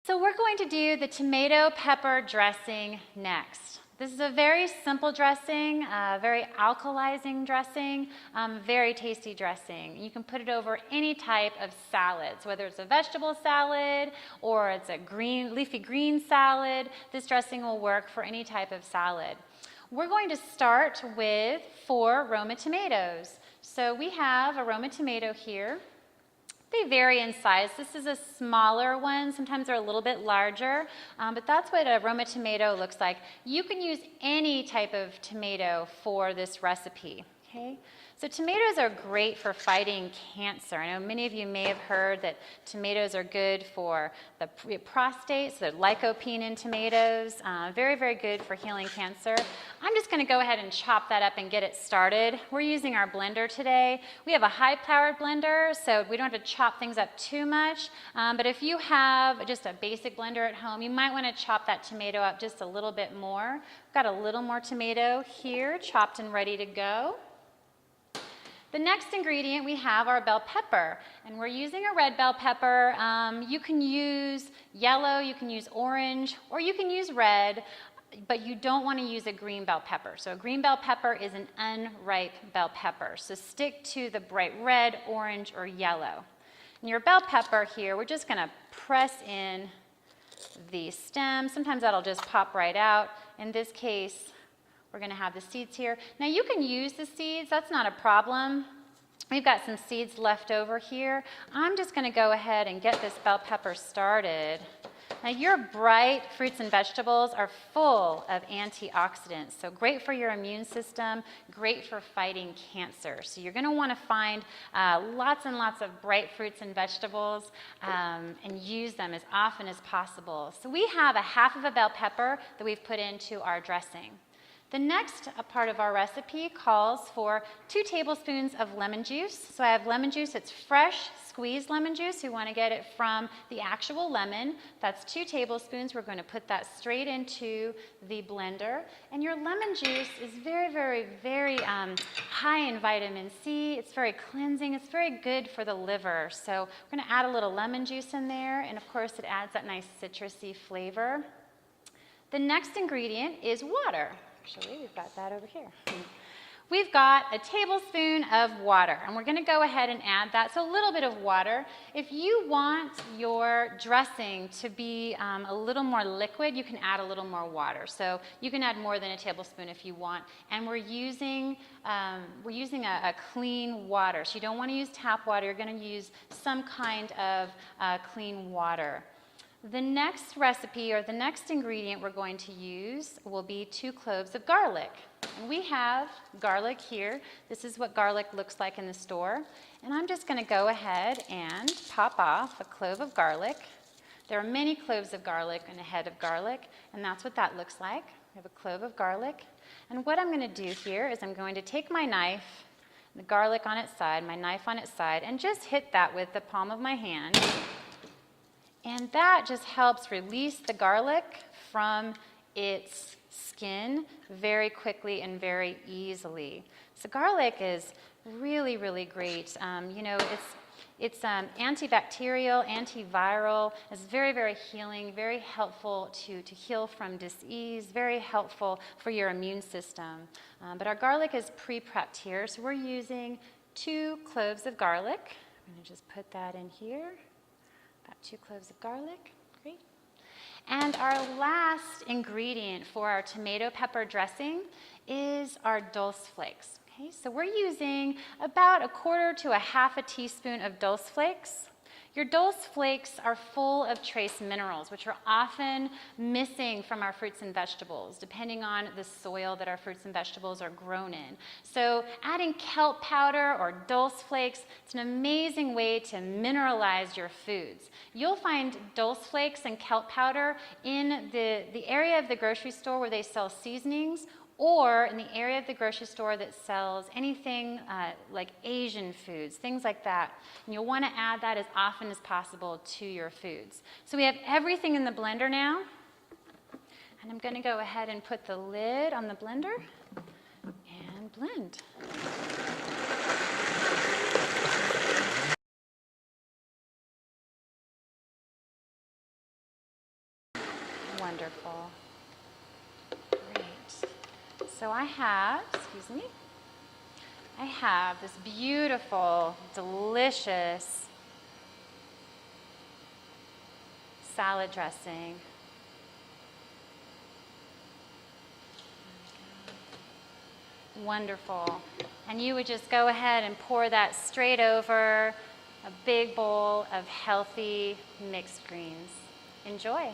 So we're going to do the tomato pepper dressing next. This is a very simple dressing, very alkalizing dressing, very tasty dressing. You can put it over any type of salads, whether it's a vegetable salad or it's a leafy green salad. This dressing will work for any type of salad. We're going to start with 4 Roma tomatoes. So we have a Roma tomato here. They vary in size. This is a smaller one. Sometimes they're a little bit larger, but that's what a Roma tomato looks like. You can use any type of tomato for this recipe, okay? So tomatoes are great for fighting cancer. I know many of you may have heard that tomatoes are good for the prostate, so lycopene in tomatoes. Very, very good for healing cancer. I'm just going to go ahead and chop that up and get it started. We're using our blender today. We have a high-powered blender, so we don't have to chop things up too much. But if you have just a basic blender at home, you might want to chop that tomato up just a little bit more. I've got a little more tomato here, chopped and ready to go. The next ingredient we have our bell pepper, and we're using a red bell pepper. You can use yellow, you can use orange, or you can use red, but you don't want to use a green bell pepper. So a green bell pepper is an unripe bell pepper. So stick to the bright red, orange, or yellow. And your bell pepper here, we're just going to press in the stem. Sometimes that'll just pop right out. In this case, we're going to have the seeds here. Now you can use the seeds, that's not a problem. We've got some seeds left over here. I'm just going to go ahead and get this bell pepper started. Now your bright fruits and vegetables are full of antioxidants, so great for your immune system, great for fighting cancer. So you're going to want to find lots and lots of bright fruits and vegetables and use them as often as possible. So we have a half of a bell pepper that we've put into our dressing. The next part of our recipe calls for 2 tablespoons of lemon juice. So I have lemon juice, it's fresh squeezed lemon juice. You want to get it from the actual lemon. That's 2 tablespoons. We're going to put that straight into the blender. And your lemon juice is very, very, very high in vitamin C. It's very cleansing. It's very good for the liver. So we're going to add a little lemon juice in there. And of course, it adds that nice citrusy flavor. The next ingredient is water. Actually, we've got that over here. We've got a tablespoon of water, and we're going to go ahead and add that. So a little bit of water. If you want your dressing to be a little more liquid, you can add a little more water. So you can add more than a tablespoon if you want. And we're using a clean water. So you don't want to use tap water. You're going to use some kind of clean water. The next recipe, or the next ingredient we're going to use, will be 2 cloves of garlic. And we have garlic here. This is what garlic looks like in the store. And I'm just going to go ahead and pop off a clove of garlic. There are many cloves of garlic and a head of garlic, and that's what that looks like. We have a clove of garlic. And what I'm going to do here is I'm going to take my knife, the garlic on its side, my knife on its side, and just hit that with the palm of my hand. And that just helps release the garlic from its skin very quickly and very easily. So garlic is really, really great. You know, it's antibacterial, antiviral. It's very, very healing, very helpful to heal from disease, very helpful for your immune system. But our garlic is pre-prepped here, so we're using 2 cloves of garlic. I'm going to just put that in here. About 2 cloves of garlic, great. And our last ingredient for our tomato pepper dressing is our dulse flakes. Okay, so we're using about 1/4 to 1/2 teaspoon of dulse flakes. Your dulse flakes are full of trace minerals, which are often missing from our fruits and vegetables, depending on the soil that our fruits and vegetables are grown in. So adding kelp powder or dulse flakes, it's an amazing way to mineralize your foods. You'll find dulse flakes and kelp powder in the area of the grocery store where they sell seasonings, or in the area of the grocery store that sells anything like Asian foods, things like that. And you'll want to add that as often as possible to your foods. So we have everything in the blender now. And I'm going to go ahead and put the lid on the blender and blend. Wonderful. Great. So I have this beautiful, delicious salad dressing. Wonderful. And you would just go ahead and pour that straight over a big bowl of healthy mixed greens. Enjoy.